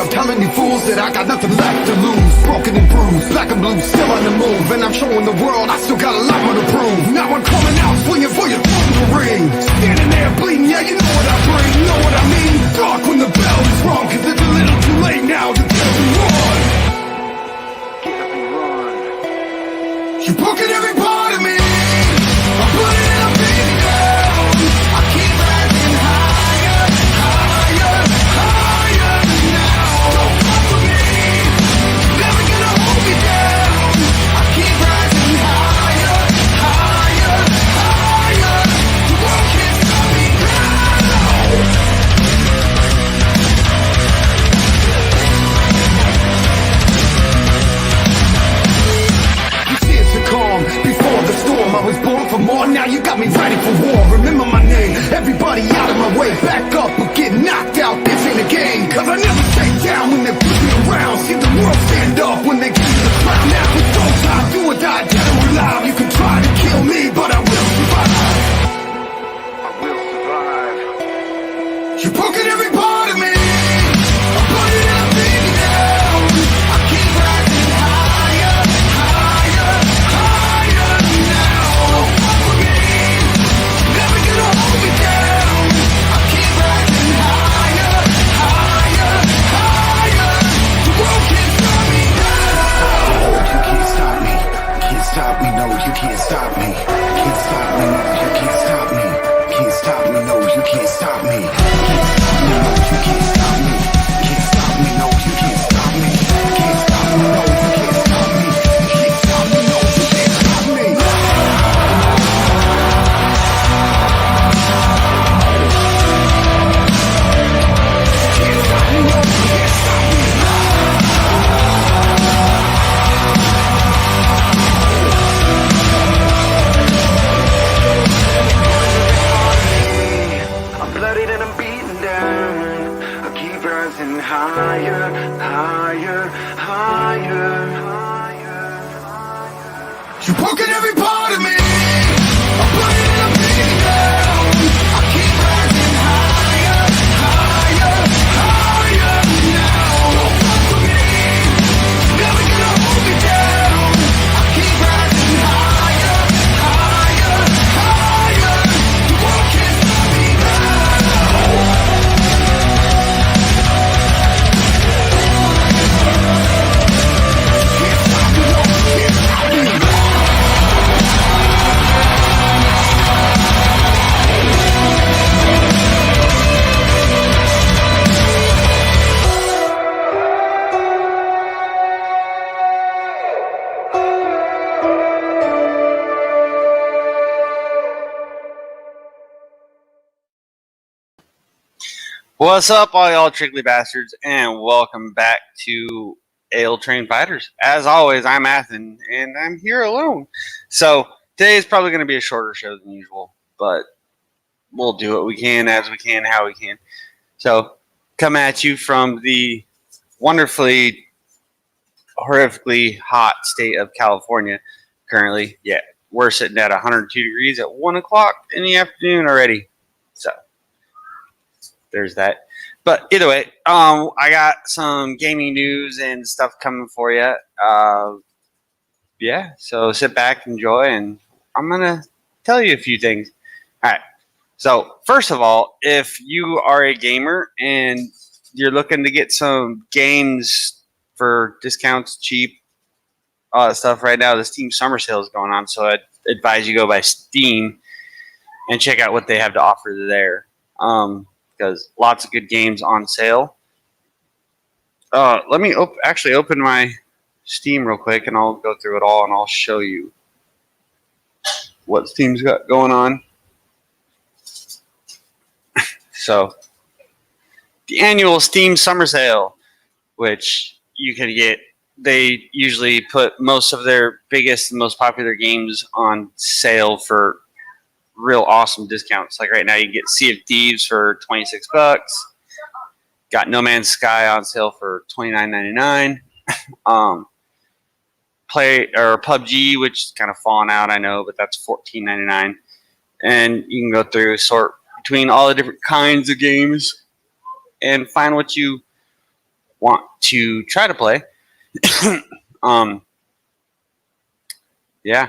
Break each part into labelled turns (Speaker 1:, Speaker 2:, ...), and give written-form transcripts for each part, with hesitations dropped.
Speaker 1: Telling you fools that I got nothing left to lose. Broken and bruised, black and blue, still on the move. And I'm showing the world I still got a lot more to prove. Now I'm coming out, swinging for your throat in the ring. Standing there bleeding, yeah, you know what I bring. Know what I mean? Dark when the bell is rung, cause it's a little too late now to get up and run. Get up and run. You're broken every part of me. I'm putting it up, beating down. I keep rising higher, higher, higher now. Don't fuck with me. Never gonna hold me down. I keep rising higher, higher, higher. The world can't stop me now. You see it's a calm before the storm. I was born for more, now you got me ready for war. Remember my name, everybody out of my way. Back up or get knocked out, this ain't a game. Cause I never stay down when they push me around. See the world stand up when they give you the crown. Now it's go time, do or die, dead or alive. You can try to kill me, but I will survive. I will survive. You're broken every part of me. I'm putting it up, beating down. I keep rising higher, higher, higher now. Don't fuck with me. Never gonna hold me down. I keep rising higher, higher, higher. The world can't stop me now. You can't stop me. Can't stop me. No, you can't stop me. Can't stop me. No, you can't stop me. Can't stop me. No, you can't stop me. Can't stop me. No, you can't stop me. Can't stop me. No, you can't stop me. Can't stop me. No, you can't stop me. Can't stop me. No, you can't stop me. Can't stop me. No, you can't stop me. I'm bloodied and I'm beaten down. I keep rising higher, higher, higher, higher. You're broken every part of me. I'm bloodied and I'm beaten down. I keep rising higher, higher, higher now. Don't fuck with me. Never gonna hold me down. I keep rising higher, higher, higher. The world can't stop me now. Can't stop me, no, can't stop me.
Speaker 2: What's up, all y'all trickly bastards, and welcome back to Ale Train Fighters. As always, I'm Athen, and I'm here alone. So today is probably going to be a shorter show than usual, but we'll do what we can, as we can, how we can. So come at you from the wonderfully, horrifically hot state of California currently. Yeah, we're sitting at 102 degrees at 1 o'clock in the afternoon already. So there's that. But either way, I got some gaming news and stuff coming for you. Yeah, so sit back, enjoy, and I'm going to tell you a few things. All right. So first of all, if you are a gamer and you're looking to get some games for discounts, cheap, all that stuff right now, the Steam Summer Sale is going on. So I'd advise you go by Steam and check out what they have to offer there. Because lots of good games on sale. Let me actually open my Steam real quick, and I'll go through it all, and I'll show you what Steam's got going on. So, the annual Steam Summer Sale, which you can get, they usually put most of their biggest and most popular games on sale for real awesome discounts. Like right now, you can get Sea of Thieves for $26. Got No Man's Sky on sale for $29.99. PUBG, which is kind of falling out, I know, but that's $14.99. And you can go through, sort between all the different kinds of games, and find what you want to try to play. Yeah.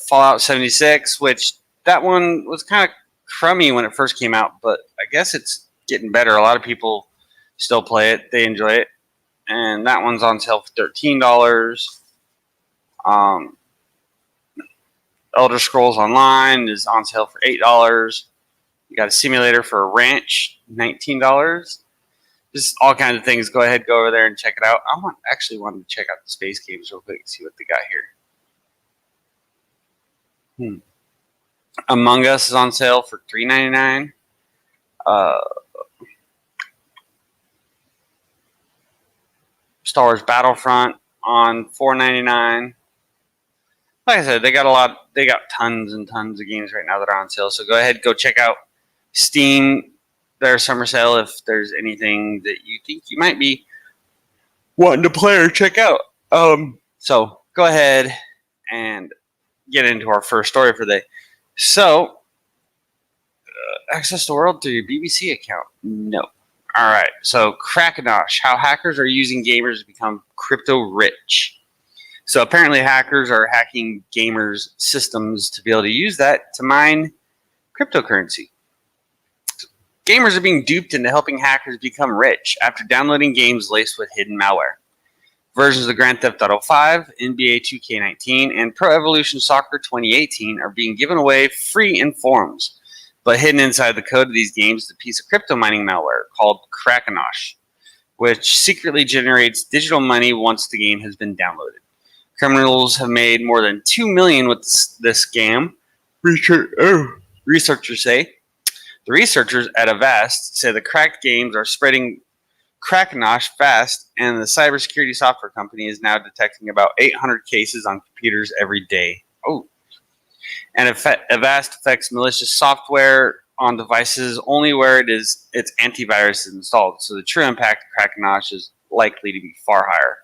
Speaker 2: Fallout 76, which that one was kind of crummy when it first came out, but I guess it's getting better. A lot of people still play it. They enjoy it. And that one's on sale for $13. Elder Scrolls Online is on sale for $8. You got a simulator for a ranch, $19. Just all kinds of things. Go ahead, go over there and check it out. I actually wanted to check out the space games real quick and see what they got here. Among Us is on sale for $3.99. Star Wars Battlefront on $4.99. Like I said, they got tons and tons of games right now that are on sale. So go ahead, go check out Steam, their summer sale, if there's anything that you think you might be wanting to play or check out. So go ahead and get into our first story for the day. So, access the world through your BBC account? No. All right. So, Krakenosh, how hackers are using gamers to become crypto rich. So, apparently, hackers are hacking gamers' systems to be able to use that to mine cryptocurrency. Gamers are being duped into helping hackers become rich after downloading games laced with hidden malware. Versions of Grand Theft Auto 5, NBA 2K19, and Pro Evolution Soccer 2018 are being given away free in forums. But hidden inside the code of these games is a piece of crypto mining malware called Krakenosh, which secretly generates digital money once the game has been downloaded. Criminals have made more than $2 million with this scam, researchers say. The researchers at Avast say the cracked games are spreading Krakenosh fast, and the cybersecurity software company is now detecting about 800 cases on computers every day. Oh. And Avast affects malicious software on devices only where its antivirus is installed, so the true impact of Krakenosh is likely to be far higher.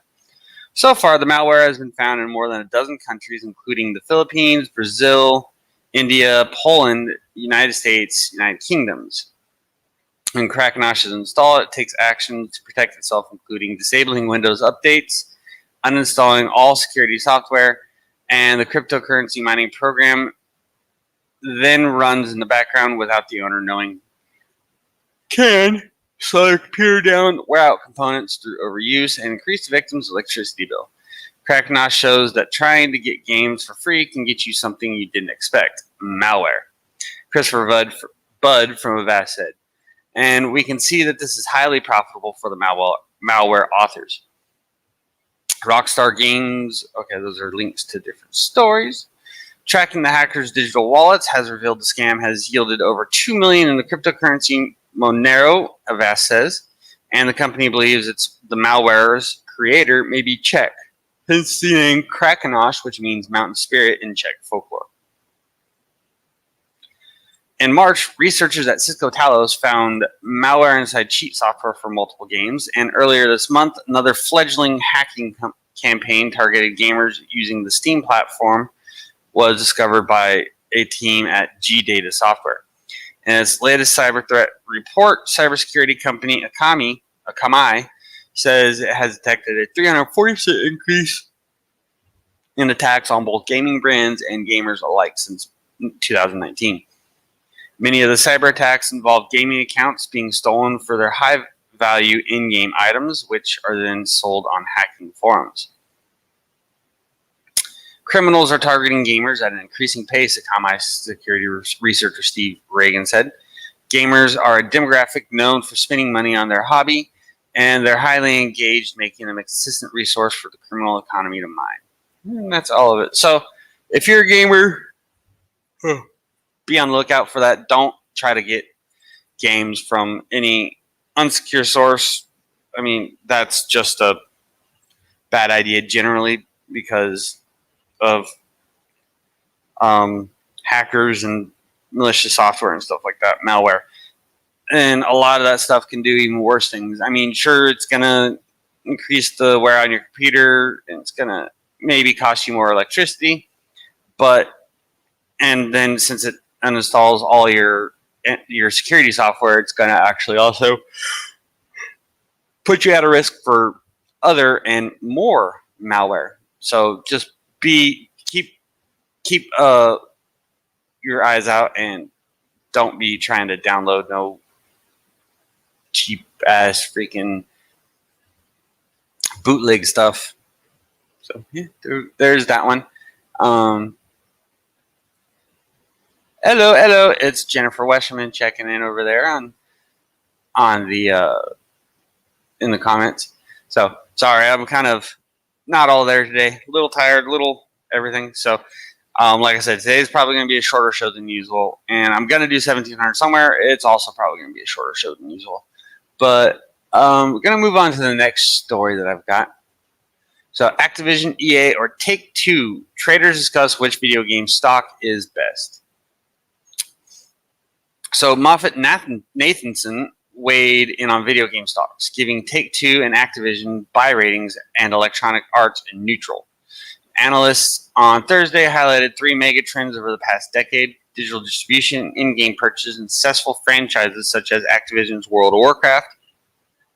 Speaker 2: So far, the malware has been found in more than a dozen countries, including the Philippines, Brazil, India, Poland, United States, United Kingdoms. When Krakenosh is installed, it takes action to protect itself, including disabling Windows updates, uninstalling all security software, and the cryptocurrency mining program then runs in the background without the owner knowing. Can slow their computer down, wear out components through overuse, and increase the victim's electricity bill. Krakenosh shows that trying to get games for free can get you something you didn't expect: malware. Christopher Budd from Avast said. And we can see that this is highly profitable for the malware authors. Rockstar Games, okay, those are links to different stories. Tracking the hackers' digital wallets has revealed the scam has yielded over $2 million in the cryptocurrency Monero, Avast says, and the company believes it's the malware's creator may be Czech, hence the name Krakenosh, which means mountain spirit in Czech folklore. In March, researchers at Cisco Talos found malware inside cheat software for multiple games, and earlier this month, another fledgling hacking campaign targeted gamers using the Steam platform was discovered by a team at G-Data Software. In its latest cyber threat report, cybersecurity company Akamai says it has detected a 340% increase in attacks on both gaming brands and gamers alike since 2019. Many of the cyber attacks involve gaming accounts being stolen for their high-value in-game items, which are then sold on hacking forums. Criminals are targeting gamers at an increasing pace, Akamai security researcher Steve Reagan said. Gamers are a demographic known for spending money on their hobby, and they're highly engaged, making them a consistent resource for the criminal economy to mine. And that's all of it. So, if you're a gamer, be on the lookout for that. Don't try to get games from any unsecure source. I mean, that's just a bad idea generally because of hackers and malicious software and stuff like that, malware. And a lot of that stuff can do even worse things. I mean, sure, it's going to increase the wear on your computer, and it's going to maybe cost you more electricity, and then since it uninstalls all your security software, it's going to actually also put you at a risk for other and more malware. So just keep your eyes out, and don't be trying to download no cheap ass freaking bootleg stuff. So yeah, there's that one. Hello, it's Jennifer Westerman checking in over there on the in the comments. So sorry, I'm kind of not all there today. A little tired, little everything. So like I said, today's probably going to be a shorter show than usual, and I'm going to do 1700 somewhere. It's also probably going to be a shorter show than usual. But we're going to move on to the next story that I've got. So Activision, EA, or Take-Two, traders discuss which video game stock is best. So MoffettNathanson weighed in on video game stocks, giving Take-Two and Activision buy ratings and Electronic Arts a neutral. Analysts on Thursday highlighted three mega trends over the past decade: digital distribution, in-game purchases, and successful franchises such as Activision's World of Warcraft.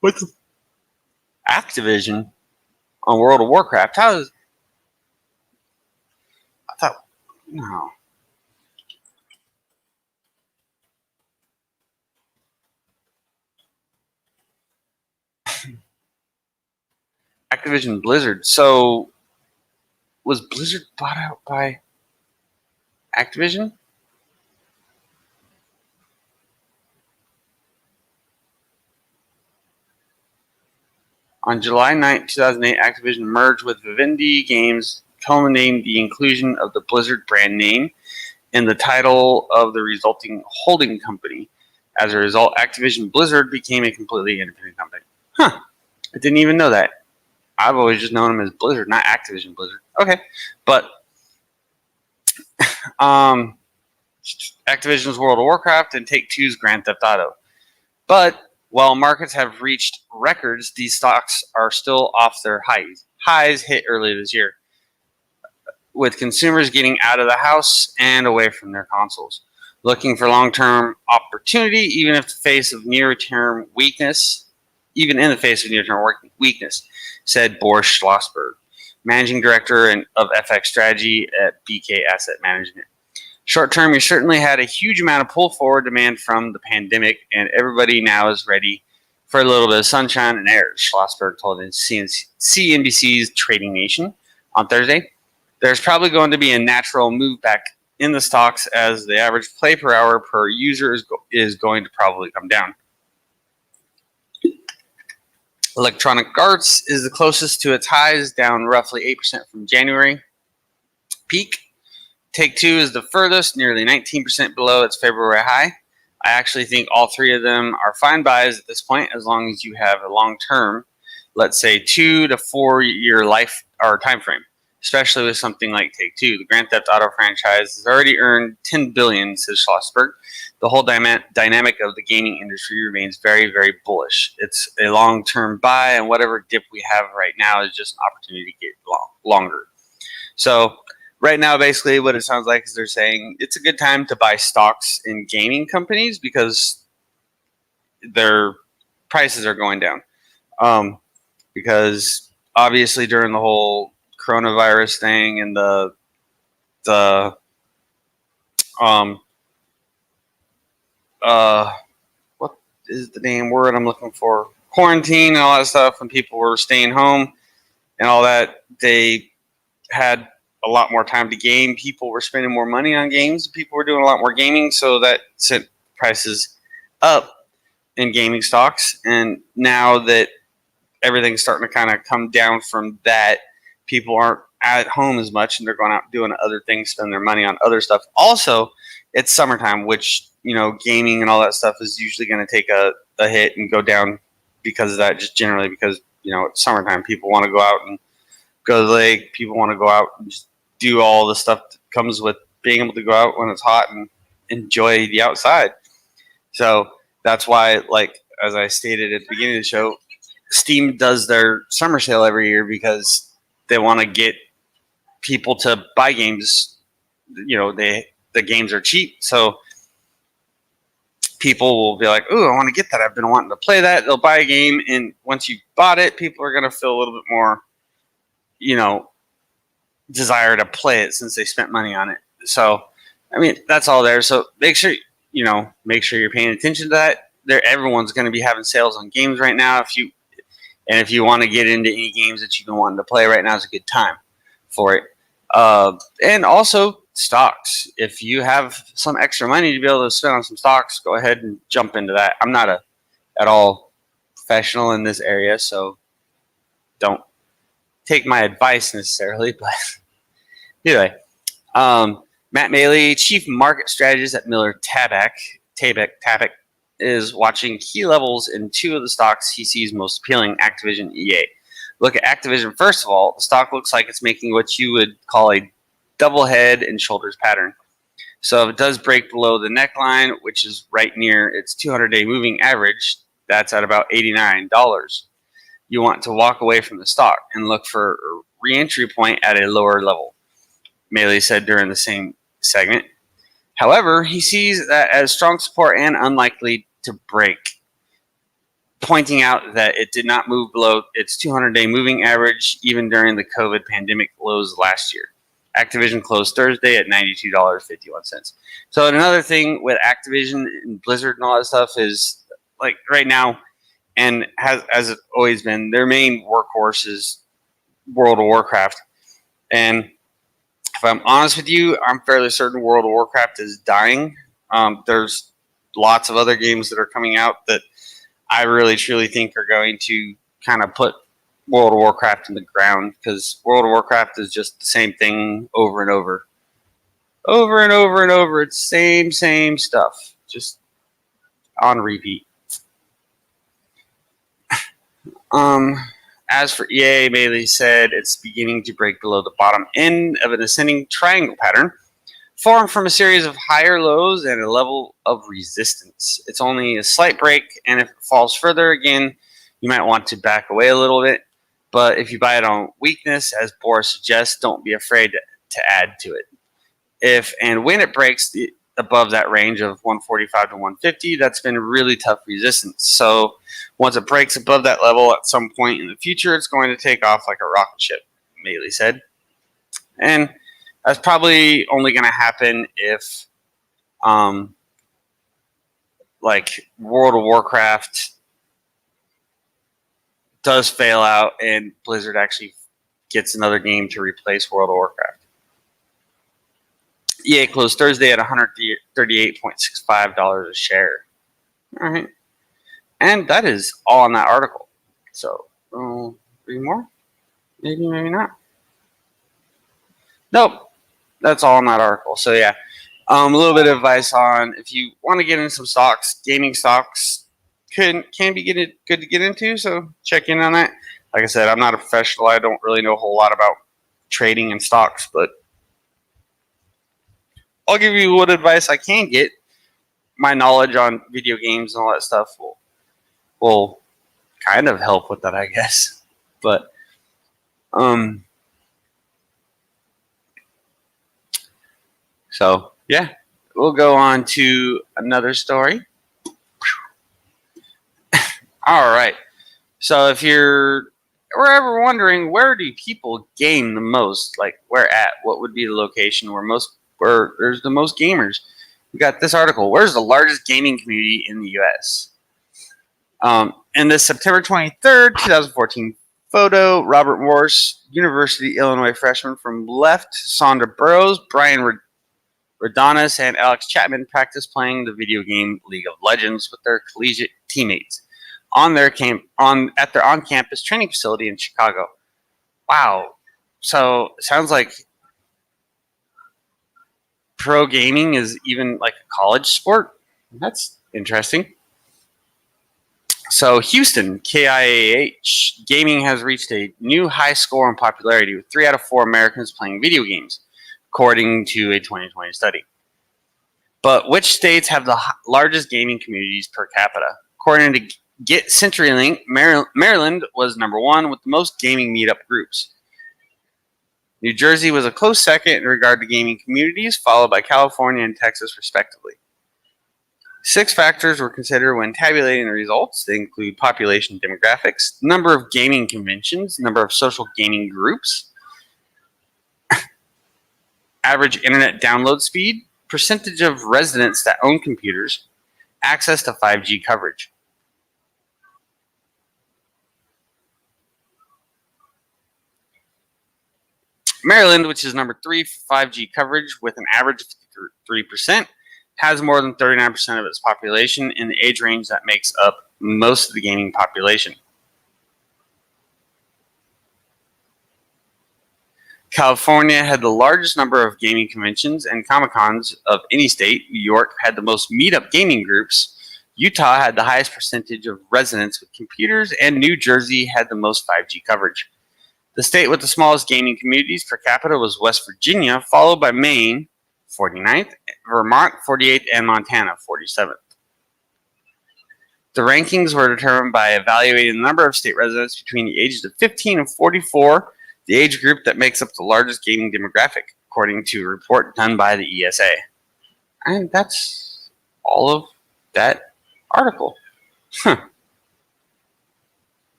Speaker 2: What's Activision on World of Warcraft? I thought, no. Activision Blizzard. So was Blizzard bought out by Activision? On July 9, 2008, Activision merged with Vivendi Games, culminating the inclusion of the Blizzard brand name in the title of the resulting holding company. As a result, Activision Blizzard became a completely independent company. Huh. I didn't even know that. I've always just known them as Blizzard, not Activision Blizzard. Okay. But Activision's World of Warcraft and Take-Two's Grand Theft Auto. But while markets have reached records, these stocks are still off their highs hit earlier this year, with consumers getting out of the house and away from their consoles, looking for long-term opportunity, even in the face of near-term weakness, said Boris Schlossberg, managing director of FX strategy at BK Asset Management. Short term, we certainly had a huge amount of pull forward demand from the pandemic, and everybody now is ready for a little bit of sunshine and air, Schlossberg told CNBC's Trading Nation on Thursday. There's probably going to be a natural move back in the stocks as the average play per hour per user is going to probably come down. Electronic Arts is the closest to its highs, down roughly 8% from January peak. Take-Two is the furthest, nearly 19% below its February high. I actually think all three of them are fine buys at this point, as long as you have a long-term, let's say 2 to 4 year life or time frame, especially with something like Take-Two. The Grand Theft Auto franchise has already earned $10 billion, says Schlossberg. The whole dynamic of the gaming industry remains very, very bullish. It's a long-term buy, and whatever dip we have right now is just an opportunity to get longer. So right now, basically what it sounds like is they're saying it's a good time to buy stocks in gaming companies because their prices are going down. Because obviously during the whole coronavirus thing and what is the damn word I'm looking for? Quarantine and all that stuff, when people were staying home and all that, they had a lot more time to game. People were spending more money on games. People were doing a lot more gaming, so that sent prices up in gaming stocks. And now that everything's starting to kind of come down from that, people aren't at home as much, and they're going out doing other things, spending their money on other stuff. Also, it's summertime, which, you know, gaming and all that stuff is usually going to take a hit and go down because of that, just generally because, you know, it's summertime. People want to go out and go to the lake. People want to go out and just do all the stuff that comes with being able to go out when it's hot and enjoy the outside. So that's why, like, as I stated at the beginning of the show, Steam does their summer sale every year because they want to get people to buy games. The games are cheap, so people will be like, "Ooh, I want to get that. I've been wanting to play that." They'll buy a game, and once you bought it, people are going to feel a little bit more, desire to play it since they spent money on it. So, I mean, that's all there. So make sure you're paying attention to that. Everyone's going to be having sales on games right now. If you want to get into any games that you've been wanting to play right now, is a good time for it. And also stocks. If you have some extra money to be able to spend on some stocks, go ahead and jump into that. I'm not at all professional in this area, so don't take my advice necessarily. But anyway, Matt Maley, Chief Market Strategist at Miller Tabak, is watching key levels in two of the stocks he sees most appealing, Activision, EA. Look at Activision first of all. The stock looks like it's making what you would call a double head and shoulders pattern. So if it does break below the neckline, which is right near its 200-day moving average, that's at about $89. You want to walk away from the stock and look for a re-entry point at a lower level, Maley said during the same segment. However, he sees that as strong support and unlikely to break, pointing out that it did not move below its 200-day moving average even during the COVID pandemic lows last year. Activision closed Thursday at $92.51. So another thing with Activision and Blizzard and all that stuff is, like, right now, and as it always been, their main workhorse is World of Warcraft. And if I'm honest with you, I'm fairly certain World of Warcraft is dying. There's lots of other games that are coming out that I really truly think are going to kind of put World of Warcraft in the ground, because World of Warcraft is just the same thing over and over. Over and over and over. It's same stuff. Just on repeat. As for EA, Maley said it's beginning to break below the bottom end of an ascending triangle pattern, formed from a series of higher lows and a level of resistance. It's only a slight break, and if it falls further again, you might want to back away a little bit. But if you buy it on weakness, as Boris suggests, don't be afraid to add to it. If and when it breaks above that range of 145 to 150, that's been really tough resistance. So once it breaks above that level at some point in the future, it's going to take off like a rocket ship, Maley said. And that's probably only going to happen if, like, World of Warcraft does fail out and Blizzard actually gets another game to replace World of Warcraft. EA closed Thursday at $138.65 a share. All right. And that is all on that article. So, three more? Maybe, maybe not. Nope. That's all on that article. So, yeah. A little bit of advice on if you want to get into some stocks, gaming stocks can be good to get into, so check in on that. Like I said, I'm not a professional. I don't really know a whole lot about trading and stocks, but I'll give you what advice I can get. My knowledge on video games and all that stuff will kind of help with that, I guess. But so yeah, we'll go on to another story. All right. So if you're ever wondering, where do people game the most? Like, where at? What would be the location where there's the most gamers? We got this article. Where's the largest gaming community in the U.S.? In this September 23rd, 2014 photo, Robert Morse, University Illinois freshman from left, Sandra Burrows, Brian Rodonis, and Alex Chapman practice playing the video game League of Legends with their collegiate teammates at their on-campus training facility in Chicago. Wow. So it sounds like pro gaming is even like a college sport. That's interesting. So Houston, KIAH, gaming has reached a new high score in popularity with 3 out of 4 Americans playing video games, according to a 2020 study. But which states have the largest gaming communities per capita? According to Get CenturyLink, Maryland was number 1 with the most gaming meetup groups. New Jersey was a close second in regard to gaming communities, followed by California and Texas, respectively. 6 factors were considered when tabulating the results. They include population demographics, number of gaming conventions, number of social gaming groups, average internet download speed, percentage of residents that own computers, access to 5G coverage. Maryland, which is number 3 for 5G coverage with an average of 3%, has more than 39% of its population in the age range that makes up most of the gaming population. California had the largest number of gaming conventions and Comic-Cons of any state. New York had the most meetup gaming groups. Utah had the highest percentage of residents with computers, and New Jersey had the most 5G coverage. The state with the smallest gaming communities per capita was West Virginia, followed by Maine, 49th, Vermont, 48th, and Montana, 47th. The rankings were determined by evaluating the number of state residents between the ages of 15 and 44, the age group that makes up the largest gaming demographic, according to a report done by the ESA. And that's all of that article.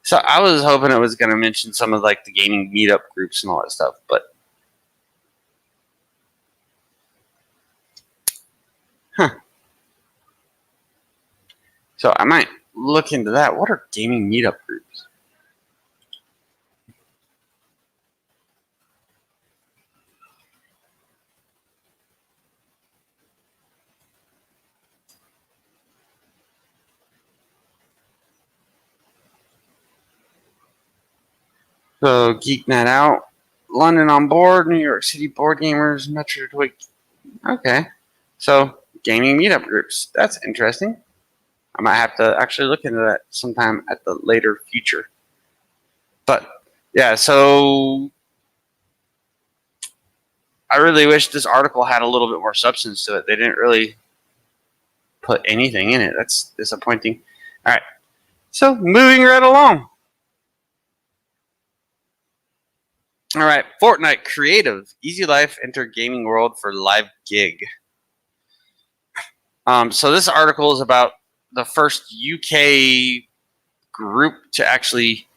Speaker 2: So I was hoping it was going to mention some of like the gaming meetup groups and all that stuff, but so I might look into that. What are gaming meetup groups? So GeekNet out, London on board, New York City board gamers, Metro Detroit. Okay, so gaming meetup groups. That's interesting. I might have to actually look into that sometime at the later future. But yeah, so I really wish this article had a little bit more substance to it. They didn't really put anything in it. That's disappointing. All right, so moving right along. All right, Fortnite creative. Easy Life enter gaming world for live gig. So this article is about the first UK group to actually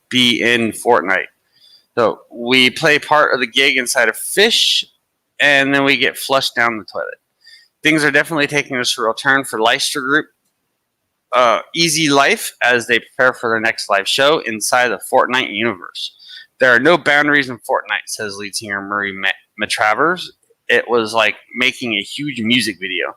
Speaker 2: be in Fortnite. So we play part of the gig inside a fish, and then we get flushed down the toilet. Things are definitely taking a surreal turn for Leicester Group. Easy Life as they prepare for their next live show inside the Fortnite universe. There are no boundaries in Fortnite, says lead singer Murray Matravers. It was like making a huge music video.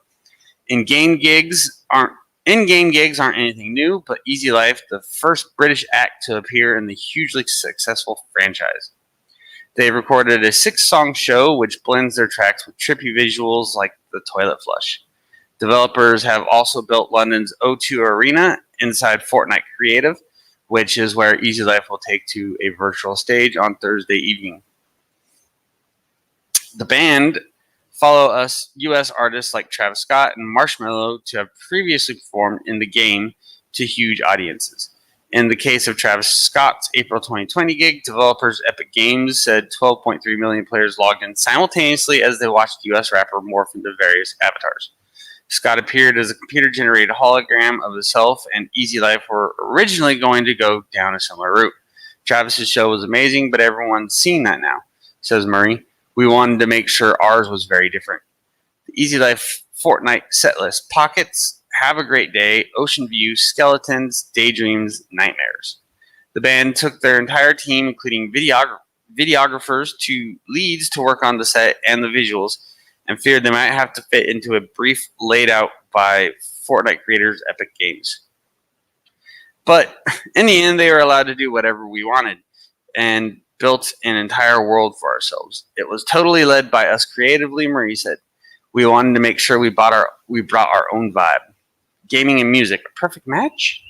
Speaker 2: In-game gigs aren't anything new, but Easy Life, the first British act to appear in the hugely successful franchise. They recorded a 6-song show which blends their tracks with trippy visuals like the toilet flush. Developers have also built London's O2 Arena inside Fortnite Creative, which is where Easy Life will take to a virtual stage on Thursday evening. The band follow us US artists like Travis Scott and Marshmello to have previously performed in the game to huge audiences. In the case of Travis Scott's April 2020 gig, developers Epic Games said 12.3 million players logged in simultaneously as they watched US rapper morph into various avatars. Scott appeared as a computer-generated hologram of himself, and Easy Life were originally going to go down a similar route. Travis's show was amazing, but everyone's seen that now, says Murray. We wanted to make sure ours was very different. The Easy Life Fortnite setlist: Pockets, Have a Great Day, Ocean View, Skeletons, Daydreams, Nightmares. The band took their entire team, including videographers to leads, to work on the set and the visuals, and feared they might have to fit into a brief laid out by Fortnite creators Epic Games. But in the end, they were allowed to do whatever we wanted and built an entire world for ourselves. It was totally led by us creatively, Marie said. We wanted to make sure we brought our own vibe. Gaming and music, a perfect match?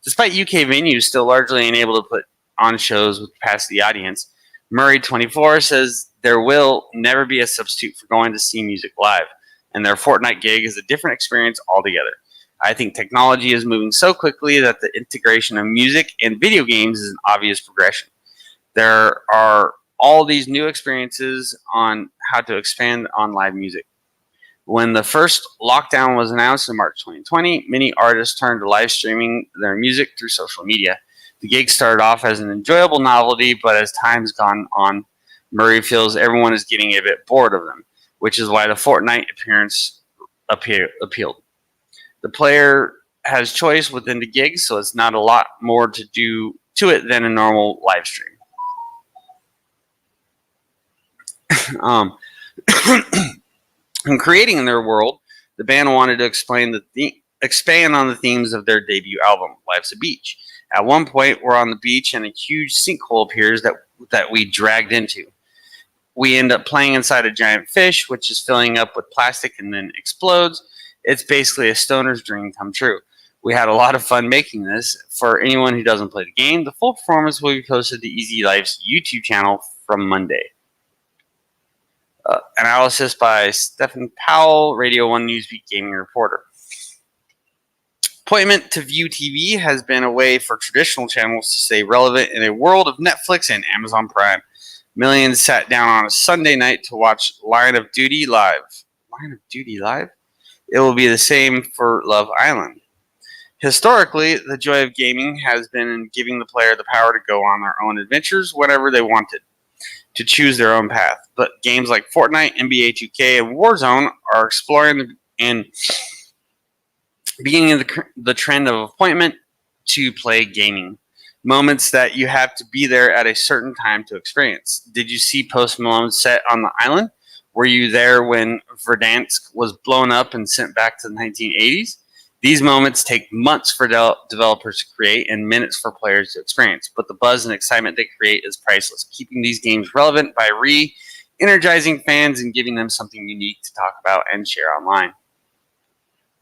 Speaker 2: Despite UK venues still largely unable to put on shows with capacity audience, Murray24 says there will never be a substitute for going to see music live, and their Fortnite gig is a different experience altogether. I think technology is moving so quickly that the integration of music and video games is an obvious progression. There are all these new experiences on how to expand on live music. When the first lockdown was announced in March 2020, many artists turned to live streaming their music through social media. The gig started off as an enjoyable novelty, but as time's gone on, Murray feels everyone is getting a bit bored of them, which is why the Fortnite appearance appealed. The player has choice within the gig, so it's not a lot more to do to it than a normal live stream. In creating their world, the band wanted to expand on the themes of their debut album, Life's a Beach. At one point, we're on the beach and a huge sinkhole appears that we dragged into. We end up playing inside a giant fish, which is filling up with plastic and then explodes. It's basically a stoner's dream come true. We had a lot of fun making this. For anyone who doesn't play the game, the full performance will be posted to Easy Life's YouTube channel from Monday. Analysis by Stephen Powell, Radio 1 Newsbeat gaming reporter. Appointment to View TV has been a way for traditional channels to stay relevant in a world of Netflix and Amazon Prime. Millions sat down on a Sunday night to watch Line of Duty live. Line of Duty live? It will be the same for Love Island. Historically, the joy of gaming has been in giving the player the power to go on their own adventures whenever they wanted, to choose their own path. But games like Fortnite, NBA 2K, and Warzone are exploring and beginning the trend of appointment to play gaming. Moments that you have to be there at a certain time to experience. Did you see Post Malone's set on the island? Were you there when Verdansk was blown up and sent back to the 1980s? These moments take months for developers to create and minutes for players to experience, but the buzz and excitement they create is priceless, keeping these games relevant by re-energizing fans and giving them something unique to talk about and share online.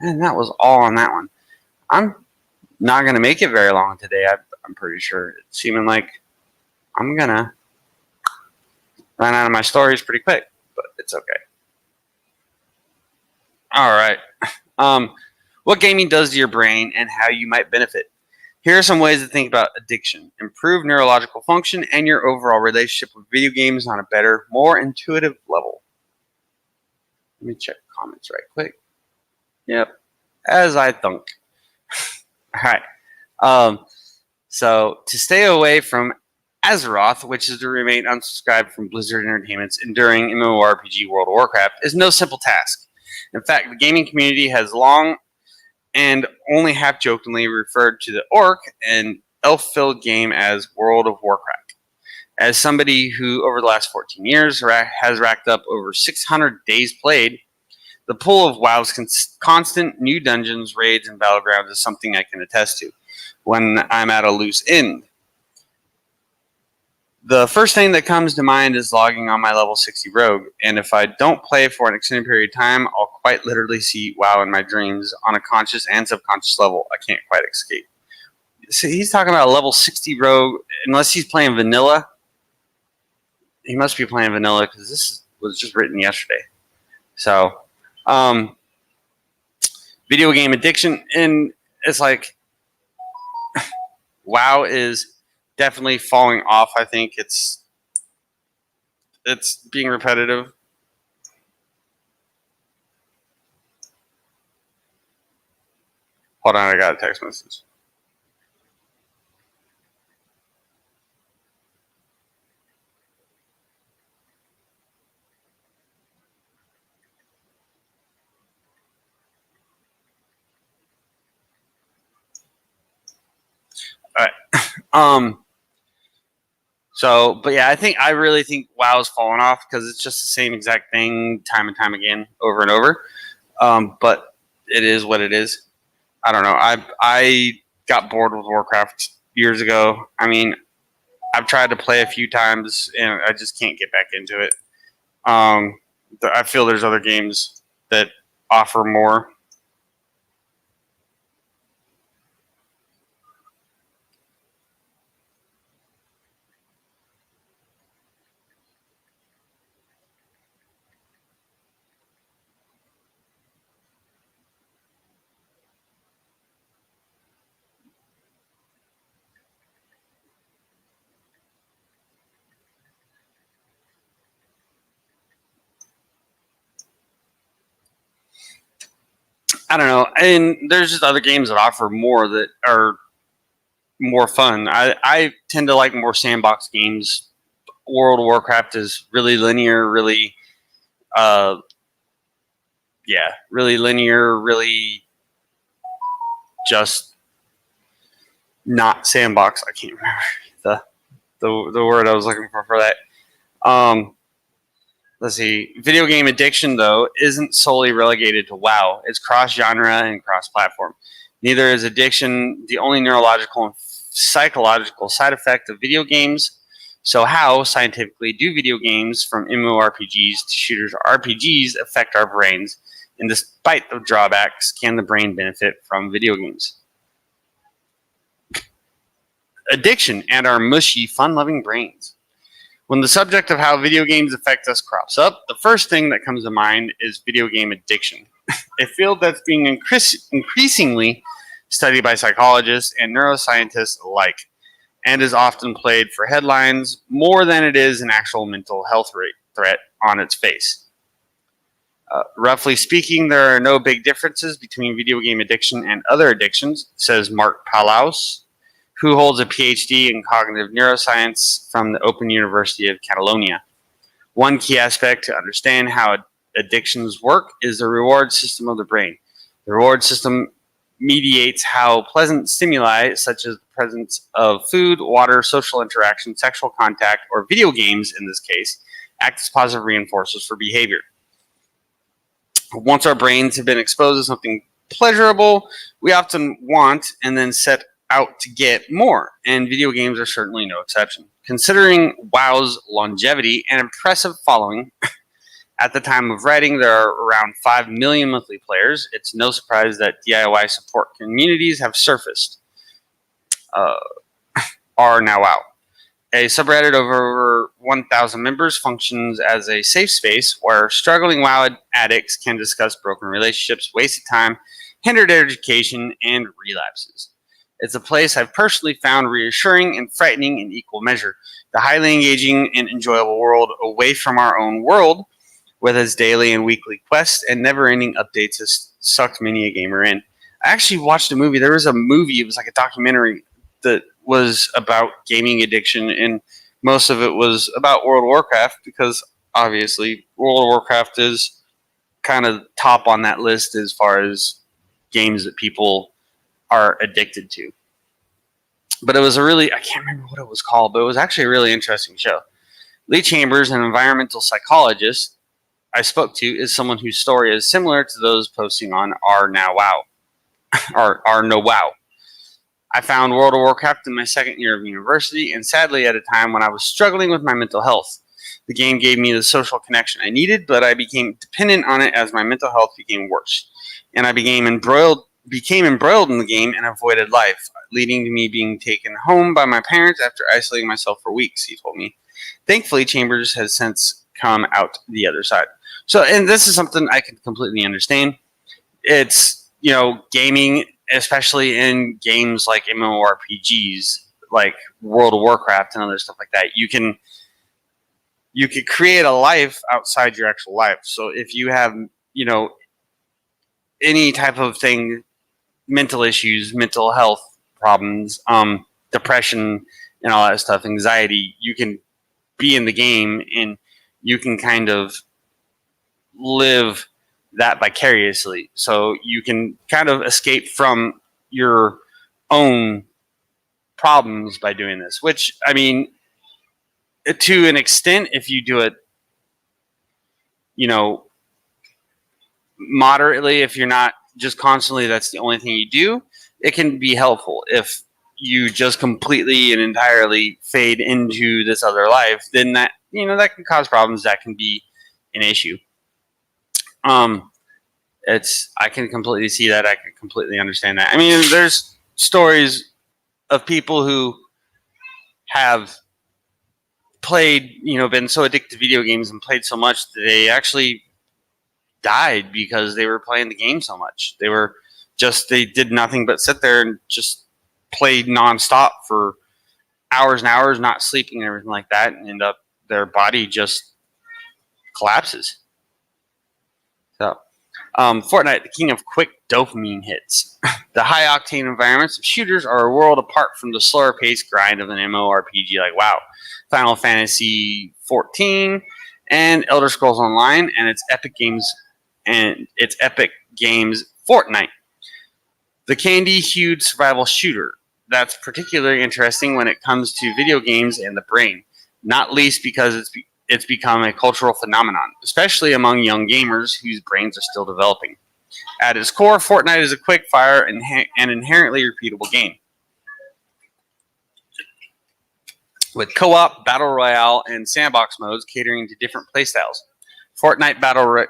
Speaker 2: And that was all on that one. I'm not going to make it very long today, I'm pretty sure. It's seeming like I'm going to run out of my stories pretty quick, but it's okay. All right. What gaming does to your brain and how you might benefit. Here are some ways to think about addiction. Improve neurological function and your overall relationship with video games on a better, more intuitive level. Let me check comments right quick. Yep, as I thunk. All right. So to stay away from Azeroth, which is to remain unsubscribed from Blizzard Entertainment's enduring MMORPG World of Warcraft, is no simple task. In fact, the gaming community has long and only half-jokingly referred to the orc and elf-filled game as World of Warcraft. As somebody who, over the last 14 years, has racked up over 600 days played, the pool of WoW's constant new dungeons, raids, and battlegrounds is something I can attest to when I'm at a loose end. The first thing that comes to mind is logging on my level 60 rogue, and if I don't play for an extended period of time, I'll quite literally see WoW in my dreams on a conscious and subconscious level I can't quite escape. See, he's talking about a level 60 rogue, unless he's playing vanilla. He must be playing vanilla because this was just written yesterday. So, video game addiction, and it's like WoW is definitely falling off. I think it's being repetitive. Hold on, I got a text message. All right. So, but yeah, I really think WoW's fallen off because it's just the same exact thing time and time again, over and over. But it is what it is. I don't know. I got bored with Warcraft years ago. I mean, I've tried to play a few times and I just can't get back into it. I feel there's other games that offer more. I don't know. And there's just other games that offer more that are more fun. I tend to like more sandbox games. World of Warcraft is really linear, really, uh, yeah, really linear, really just not sandbox. I can't remember the word I was looking for that. Let's see. Video game addiction, though, isn't solely relegated to WoW. It's cross-genre and cross-platform. Neither is addiction the only neurological and psychological side effect of video games. So how, scientifically, do video games, from MMORPGs to shooters or RPGs, affect our brains? And despite the drawbacks, can the brain benefit from video games? Addiction and our mushy, fun-loving brains. When the subject of how video games affect us crops up, the first thing that comes to mind is video game addiction, a field that's being increasingly studied by psychologists and neuroscientists alike, and is often played for headlines more than it is an actual mental health threat on its face. Roughly speaking, there are no big differences between video game addiction and other addictions, says Marc Palaus, who holds a PhD in cognitive neuroscience from the Open University of Catalonia. One key aspect to understand how addictions work is the reward system of the brain. The reward system mediates how pleasant stimuli, such as the presence of food, water, social interaction, sexual contact, or video games in this case, act as positive reinforcers for behavior. Once our brains have been exposed to something pleasurable, we often want and then set out to get more, and video games are certainly no exception. Considering WoW's longevity and impressive following, at the time of writing there are around 5 million monthly players. It's no surprise that DIY support communities have surfaced. Are now out. A subreddit of over 1,000 members functions as a safe space where struggling WoW addicts can discuss broken relationships, wasted time, hindered education, and relapses. It's a place I've personally found reassuring and frightening in equal measure. The highly engaging and enjoyable world away from our own world, with its daily and weekly quests and never-ending updates, has sucked many a gamer in. I actually watched a movie. There was a movie, it was like a documentary that was about gaming addiction, and most of it was about World of Warcraft, because obviously World of Warcraft is kind of top on that list as far as games that people are addicted to. But it was I can't remember what it was called, but it was actually a really interesting show. Lee Chambers, an environmental psychologist I spoke to, is someone whose story is similar to those posting on Our Now Wow, or Our No Wow. I found World of Warcraft in my second year of university, and sadly at a time when I was struggling with my mental health. The game gave me the social connection I needed, but I became dependent on it as my mental health became worse. And I became embroiled in the game and avoided life, leading to me being taken home by my parents after isolating myself for weeks, he told me. Thankfully, Chambers has since come out the other side. So, and this is something I can completely understand. It's, gaming, especially in games like MMORPGs, like World of Warcraft and other stuff like that, you could create a life outside your actual life. So if you have, any type of thing, mental issues, mental health problems, depression and all that stuff, anxiety, you can be in the game and you can kind of live that vicariously. So you can kind of escape from your own problems by doing this, which, I mean, to an extent, if you do it, moderately, if you're not just constantly, that's the only thing you do, it can be helpful. If you just completely and entirely fade into this other life, then that, that can cause problems. That can be an issue. I can completely see that. I can completely understand that. I mean, there's stories of people who have played, been so addicted to video games and played so much that they actually died because they were playing the game so much. They did nothing but sit there and just play nonstop for hours and hours, not sleeping and everything like that, and end up their body just collapses. So Fortnite, the king of quick dopamine hits. The high-octane environments of shooters are a world apart from the slower-paced grind of an MMORPG like WoW, Final Fantasy XIV, and Elder Scrolls Online, and its Epic Games Fortnite, the candy-hued survival shooter. That's particularly interesting when it comes to video games and the brain, not least because it's become a cultural phenomenon, especially among young gamers whose brains are still developing. At its core, Fortnite is a quick-fire and inherently repeatable game. With co-op, battle royale, and sandbox modes catering to different playstyles. Fortnite Battle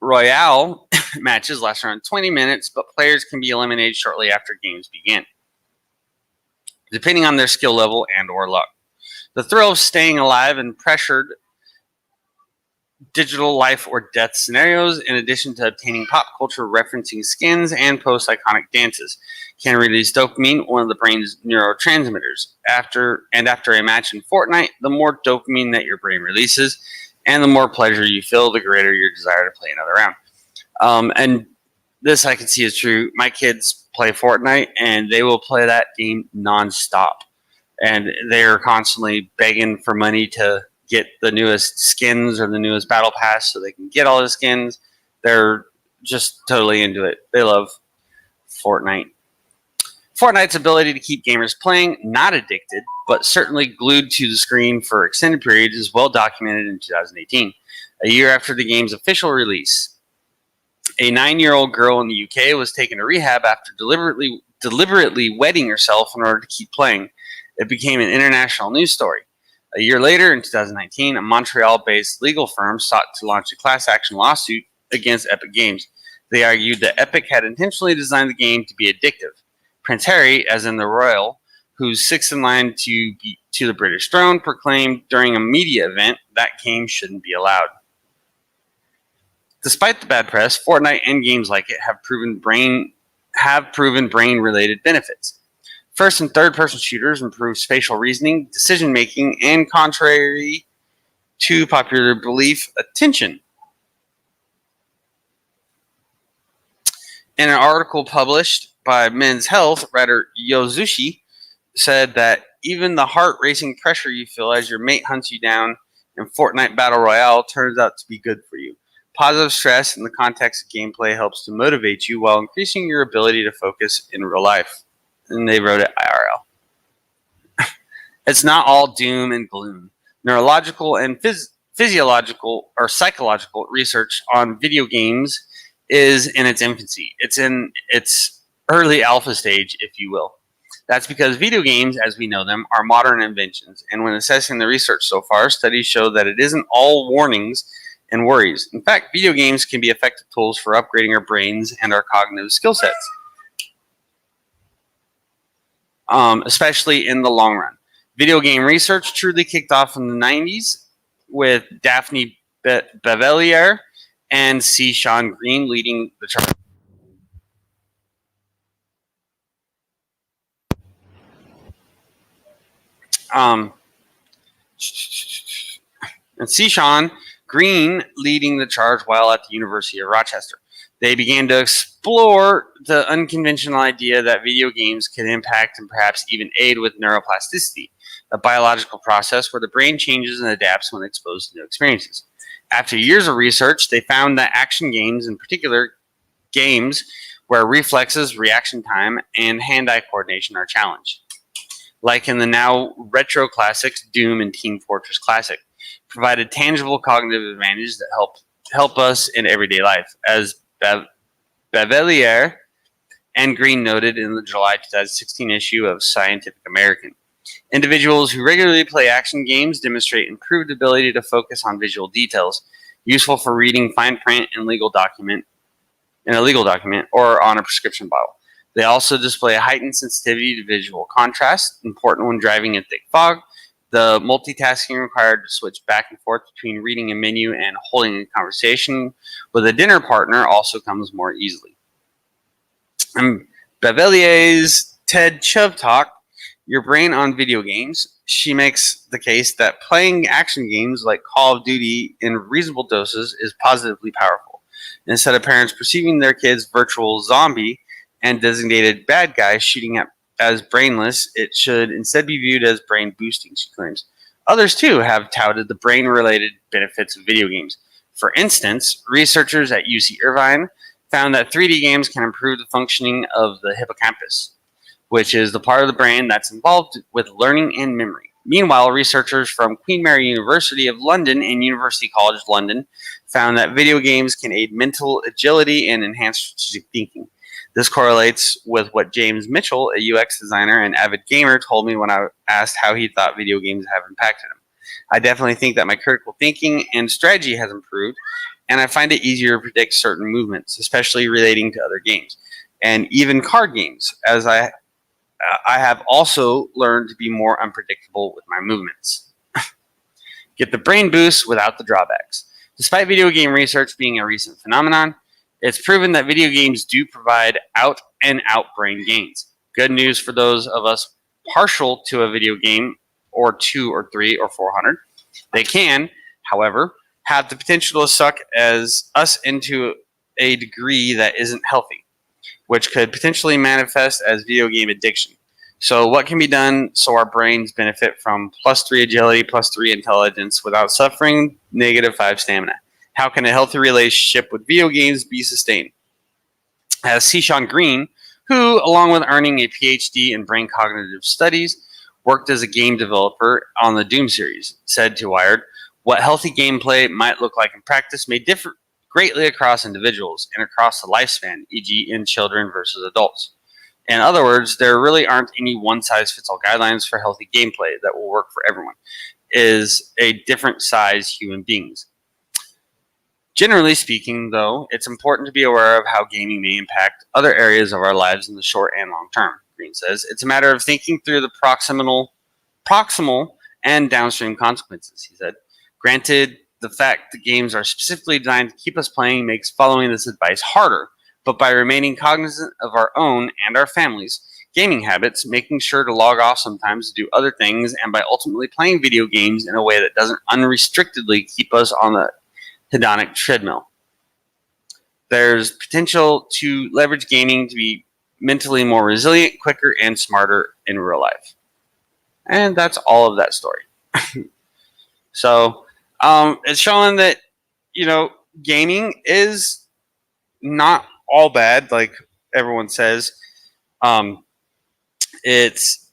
Speaker 2: Royale matches last around 20 minutes, but players can be eliminated shortly after games begin, depending on their skill level and or luck. The thrill of staying alive in pressured digital life or death scenarios, in addition to obtaining pop culture referencing skins and post-iconic dances, can release dopamine, one of the brain's neurotransmitters. After a match in Fortnite, the more dopamine that your brain releases, and the more pleasure you feel, the greater your desire to play another round. And this I can see is true. My kids play Fortnite, and they will play that game nonstop. And they're constantly begging for money to get the newest skins or the newest battle pass so they can get all the skins. They're just totally into it. They love Fortnite. Fortnite's ability to keep gamers playing, not addicted, but certainly glued to the screen for extended periods, is well documented in 2018, a year after the game's official release. A 9-year-old girl in the UK was taken to rehab after deliberately wetting herself in order to keep playing. It became an international news story. A year later, in 2019, a Montreal-based legal firm sought to launch a class action lawsuit against Epic Games. They argued that Epic had intentionally designed the game to be addictive. Prince Harry, as in the royal, who's sixth in line to the British throne, proclaimed during a media event that game shouldn't be allowed. Despite the bad press, Fortnite and games like it have proven brain-related benefits. First and third-person shooters improve spatial reasoning, decision-making, and, contrary to popular belief, attention. In an article published by Men's Health, writer Yozushi said that even the heart-racing pressure you feel as your mate hunts you down in Fortnite Battle Royale turns out to be good for you. Positive stress in the context of gameplay helps to motivate you while increasing your ability to focus in real life. And they wrote it IRL. It's not all doom and gloom. Neurological and physiological or psychological research on video games is in its infancy. It's in its early alpha stage, if you will. That's because video games, as we know them, are modern inventions. And when assessing the research so far, studies show that it isn't all warnings and worries. In fact, video games can be effective tools for upgrading our brains and our cognitive skill sets. Especially in the long run. Video game research truly kicked off in the 90s with Daphne Bavelier and C. Sean Green leading the charge. And C. Sean Green leading the charge while at the University of Rochester. They began to explore the unconventional idea that video games can impact and perhaps even aid with neuroplasticity, a biological process where the brain changes and adapts when exposed to new experiences. After years of research, they found that action games, in particular games where reflexes, reaction time, and hand-eye coordination are challenged, like in the now retro classics Doom and Team Fortress Classic, provided tangible cognitive advantages that help us in everyday life, as Bavelier and Green noted in the July 2016 issue of Scientific American. Individuals who regularly play action games demonstrate improved ability to focus on visual details, useful for reading fine print in a legal document or on a prescription bottle. They also display a heightened sensitivity to visual contrast, important when driving in thick fog. The multitasking required to switch back and forth between reading a menu and holding a conversation with a dinner partner also comes more easily. Bavelier's TED Chubb Talk, Your Brain on Video Games, she makes the case that playing action games like Call of Duty in reasonable doses is positively powerful. Instead of parents perceiving their kid's virtual zombie and designated bad guy shooting at as brainless, it should instead be viewed as brain boosting, she claims. Others, too, have touted the brain related benefits of video games. For instance, researchers at UC Irvine found that 3D games can improve the functioning of the hippocampus, which is the part of the brain that's involved with learning and memory. Meanwhile, researchers from Queen Mary University of London and University College London found that video games can aid mental agility and enhance strategic thinking. This correlates with what James Mitchell, a UX designer and avid gamer, told me when I asked how he thought video games have impacted him. I definitely think that my critical thinking and strategy has improved, and I find it easier to predict certain movements, especially relating to other games, and even card games, as I have also learned to be more unpredictable with my movements. Get the brain boost without the drawbacks. Despite video game research being a recent phenomenon, it's proven that video games do provide out-and-out brain gains. Good news for those of us partial to a video game, or 2 or 3 or 400. They can, however, have the potential to suck us into a degree that isn't healthy, which could potentially manifest as video game addiction. So what can be done so our brains benefit from +3 agility, +3 intelligence without suffering -5 stamina? How can a healthy relationship with video games be sustained? As Sean Green, who, along with earning a PhD in brain cognitive studies, worked as a game developer on the Doom series, said to Wired, what healthy gameplay might look like in practice may differ greatly across individuals and across the lifespan, e.g. in children versus adults. In other words, there really aren't any one-size-fits-all guidelines for healthy gameplay that will work for everyone. It is a different size human beings. Generally speaking, though, it's important to be aware of how gaming may impact other areas of our lives in the short and long term, Green says. It's a matter of thinking through the proximal and downstream consequences, he said. Granted, the fact that games are specifically designed to keep us playing makes following this advice harder, but by remaining cognizant of our own and our families' gaming habits, making sure to log off sometimes to do other things, and by ultimately playing video games in a way that doesn't unrestrictedly keep us on the hedonic treadmill. There's potential to leverage gaming to be mentally more resilient, quicker, and smarter in real life. And that's all of that story. So it's showing that, gaming is not all bad, like everyone says. It's,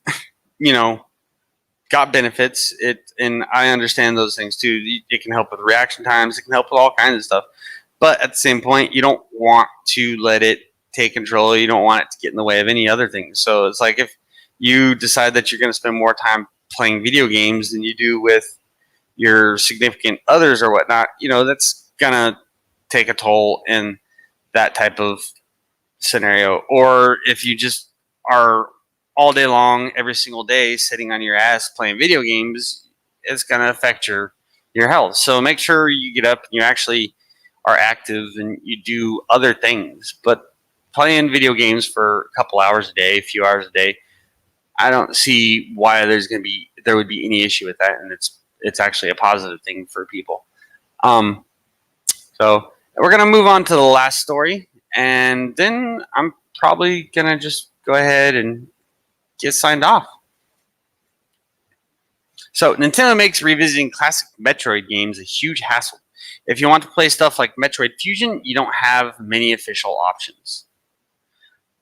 Speaker 2: got benefits. And I understand those things too. It can help with reaction times. It can help with all kinds of stuff. But at the same point, you don't want to let it take control. You don't want it to get in the way of any other things. So it's like if you decide that you're going to spend more time playing video games than you do with your significant others or whatnot, that's going to take a toll in that type of scenario. Or if you just are all day long, every single day, sitting on your ass playing video games, it's going to affect your health. So make sure you get up and you actually are active and you do other things. But playing video games for a couple hours a day, a few hours a day, I don't see why there would be any issue with that, and it's actually a positive thing for people. So we're gonna move on to the last story, and then I'm probably gonna just go ahead and get signed off. So Nintendo makes revisiting classic Metroid games a huge hassle. If you want to play stuff like Metroid Fusion, you don't have many official options.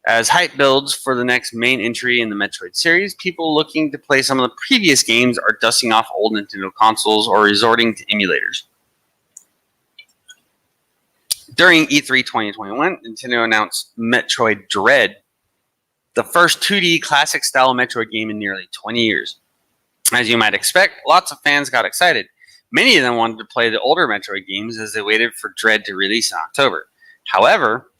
Speaker 2: As hype builds for the next main entry in the Metroid series, people looking to play some of the previous games are dusting off old Nintendo consoles or resorting to emulators. During E3 2021, Nintendo announced Metroid Dread, the first 2D classic-style Metroid game in nearly 20 years. As you might expect, lots of fans got excited. Many of them wanted to play the older Metroid games as they waited for Dread to release in October. However,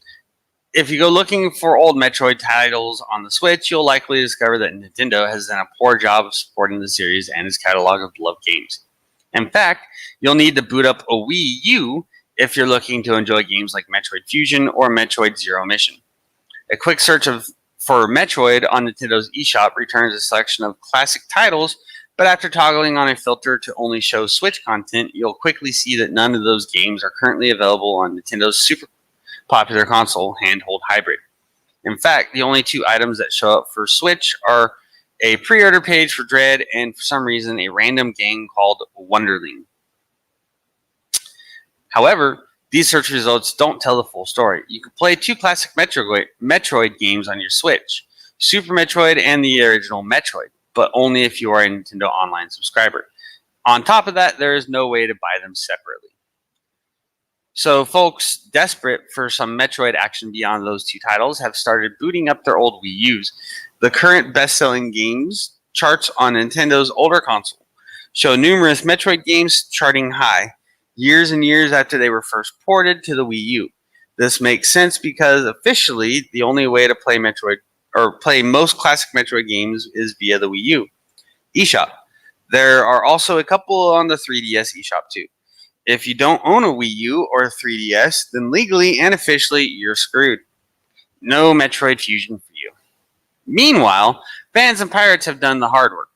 Speaker 2: if you go looking for old Metroid titles on the Switch, you'll likely discover that Nintendo has done a poor job of supporting the series and its catalog of beloved games. In fact, you'll need to boot up a Wii U if you're looking to enjoy games like Metroid Fusion or Metroid Zero Mission. A quick search for Metroid on Nintendo's eShop returns a selection of classic titles, but after toggling on a filter to only show Switch content, you'll quickly see that none of those games are currently available on Nintendo's popular console handheld hybrid. In fact, the only two items that show up for Switch are a pre-order page for Dread and, for some reason, a random game called Wonderling. However, these search results don't tell the full story. You can play two classic Metroid games on your Switch, Super Metroid and the original Metroid, but only if you are a Nintendo Online subscriber. On top of that, there is no way to buy them separately. So folks desperate for some Metroid action beyond those two titles have started booting up their old Wii U's. The current best-selling games charts on Nintendo's older console show numerous Metroid games charting high, years and years after they were first ported to the Wii U. This makes sense because officially the only way to play Metroid or play most classic Metroid games is via the Wii U eShop. There are also a couple on the 3DS eShop too. If you don't own a Wii U or a 3DS, then legally and officially you're screwed. No Metroid Fusion for you. Meanwhile, fans and pirates have done the hard work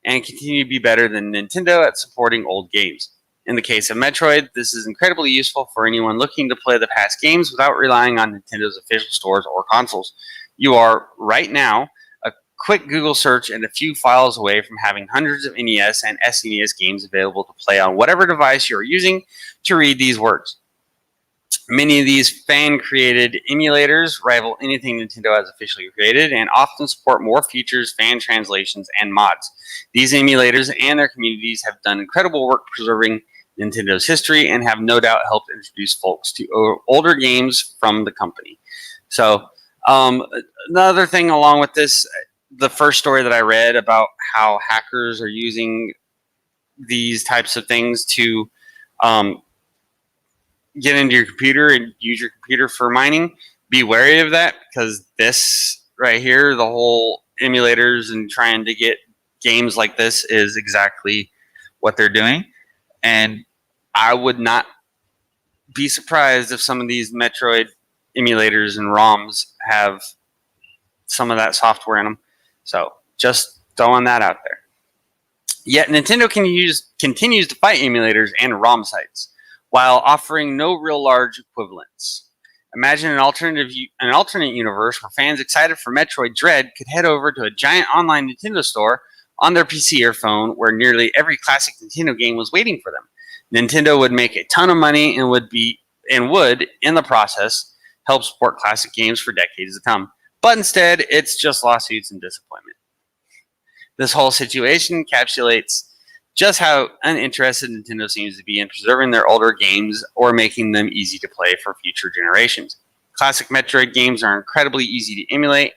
Speaker 2: and continue to be better than Nintendo at supporting old games. In the case of Metroid, this is incredibly useful for anyone looking to play the past games without relying on Nintendo's official stores or consoles. You are, right now, a quick Google search and a few files away from having hundreds of NES and SNES games available to play on whatever device you are using to read these words. Many of these fan-created emulators rival anything Nintendo has officially created and often support more features, fan translations, and mods. These emulators and their communities have done incredible work preserving Nintendo's history and have no doubt helped introduce folks to older games from the company. So, another thing along with this, the first story that I read about how hackers are using these types of things to get into your computer and use your computer for mining, be wary of that, because this right here, the whole emulators and trying to get games like this is exactly what they're doing. And I would not be surprised if some of these Metroid emulators and ROMs have some of that software in them. So just throwing that out there. Yet Nintendo continues to fight emulators and ROM sites while offering no real large equivalents. Imagine an alternate universe where fans excited for Metroid Dread could head over to a giant online Nintendo store on their PC or phone where nearly every classic Nintendo game was waiting for them. Nintendo would make a ton of money and would, in the process, help support classic games for decades to come. But instead, it's just lawsuits and disappointment. This whole situation encapsulates just how uninterested Nintendo seems to be in preserving their older games or making them easy to play for future generations. Classic Metroid games are incredibly easy to emulate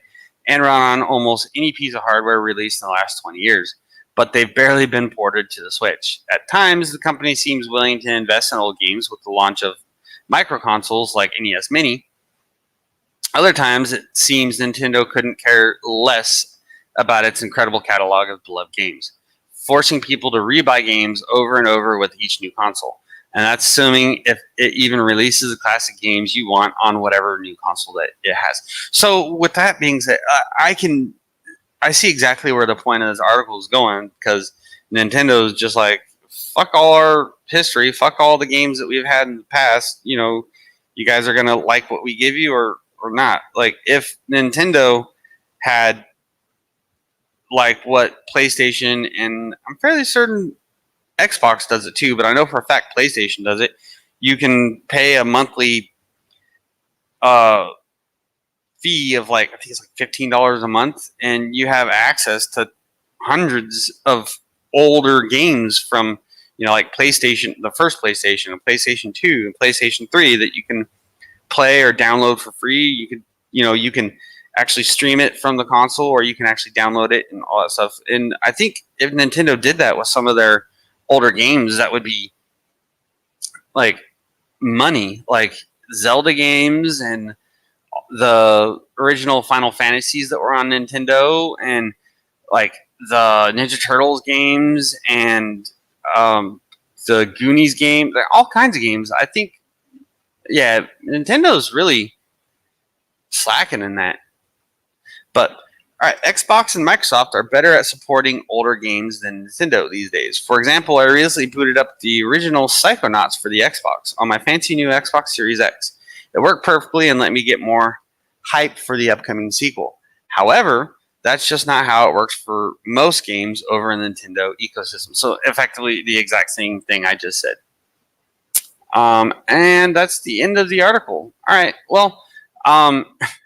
Speaker 2: and run on almost any piece of hardware released in the last 20 years, but they've barely been ported to the Switch. At times, the company seems willing to invest in old games with the launch of microconsoles like NES Mini. Other times, it seems Nintendo couldn't care less about its incredible catalog of beloved games, forcing people to rebuy games over and over with each new console. And that's assuming if it even releases the classic games you want on whatever new console that it has. So with that being said, I see exactly where the point of this article is going, because Nintendo is just like, fuck all our history, fuck all the games that we've had in the past. You know, you guys are going to like what we give you or not. Like, if Nintendo had like what PlayStation, and I'm fairly certain Xbox does it too, but I know for a fact PlayStation does it. You can pay a monthly fee of like, I think it's like $15 a month, and you have access to hundreds of older games from, you know, like PlayStation, the first PlayStation, and PlayStation 2, and PlayStation 3 that you can play or download for free. You can actually stream it from the console, or you can actually download it and all that stuff. And I think if Nintendo did that with some of their older games, that would be like money, like Zelda games and the original Final Fantasies that were on Nintendo, and like the Ninja Turtles games and the Goonies game, all kinds of games. I think, yeah, Nintendo's really slacking in that. But all right, Xbox and Microsoft are better at supporting older games than Nintendo these days. For example, I recently booted up the original Psychonauts for the Xbox on my fancy new Xbox Series X. It worked perfectly and let me get more hype for the upcoming sequel. However, that's just not how it works for most games over in the Nintendo ecosystem. So effectively the exact same thing I just said. And that's the end of the article. All right. Well,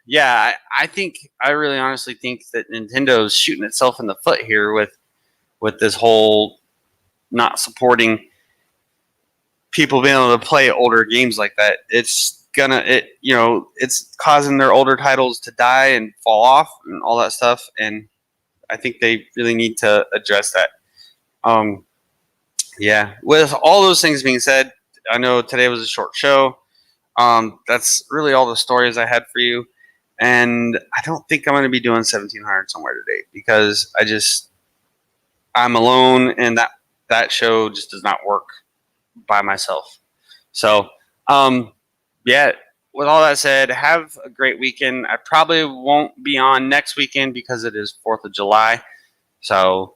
Speaker 2: yeah, I really honestly think that Nintendo's shooting itself in the foot here with this whole not supporting people being able to play older games like that. It's causing their older titles to die and fall off and all that stuff. And I think they really need to address that. Yeah. With all those things being said, I know today was a short show. That's really all the stories I had for you. And I don't think I'm going to be doing 1700 somewhere today because I'm alone and that show just does not work by myself. So, yeah, with all that said, have a great weekend. I probably won't be on next weekend because it is 4th of July. So,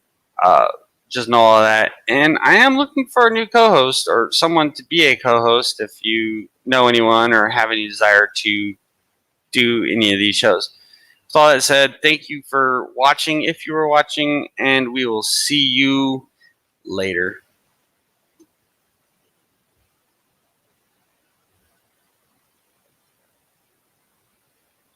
Speaker 2: just know all that. And I am looking for a new co-host or someone to be a co-host if you know anyone or have any desire to do any of these shows. With all that said, thank you for watching if you were watching, and we will see you later.